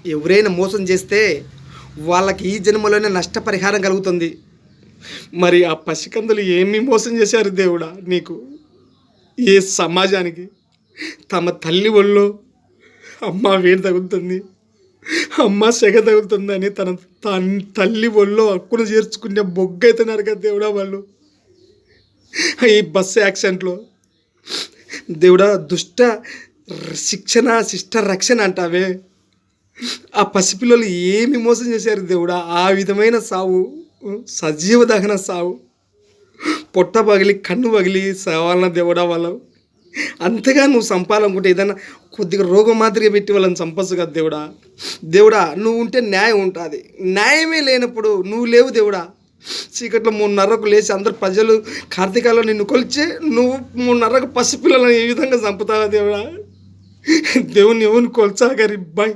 ఎవరైనా మోసం చేస్తే వాళ్ళకి ఈ జన్మలోనే నష్టపరిహారం కలుగుతుంది. మరి ఆ పసికందులు ఏమి మోసం చేశారు దేవుడా నీకు? ఏ సమాజానికి తమ తల్లి ఒళ్ళో అమ్మ వేడి తగులుతుంది, అమ్మ సెగ తగులుతుందని తల్లి ఒళ్ళో హక్కును చేర్చుకునే బొగ్గైతున్నారు కదా దేవుడా వాళ్ళు. ఈ బస్సు యాక్సిడెంట్లో దేవుడా దుష్ట శిక్షణ శిష్ట రక్షణ అంటావే, ఆ పసిపిల్లలు ఏమి మోసం చేశారు దేవుడా? ఆ విధమైన సావు, సజీవ దహన సావు, పొట్ట పగిలి కన్ను పగిలి సావాలన్న దేవుడా వాళ్ళు. అంతగా నువ్వు చంపాలనుకుంటే ఏదైనా కొద్దిగా రోగం మాదిరిగా పెట్టి వాళ్ళని చంపచ్చు కదా దేవుడా. దేవుడా నువ్వు ఉంటే న్యాయం ఉంటుంది, న్యాయమే లేనప్పుడు నువ్వు లేవు దేవుడా. చీకట్లో 3:30కు లేచి అందరు ప్రజలు కార్తీకాల్లో నిన్ను కొలిచే నువ్వు 3:30కు పసిపిల్లలను ఏ విధంగా చంపుతావా దేవుడా? దేవుని ఎవరిని కొల్చా గారి బాయ్.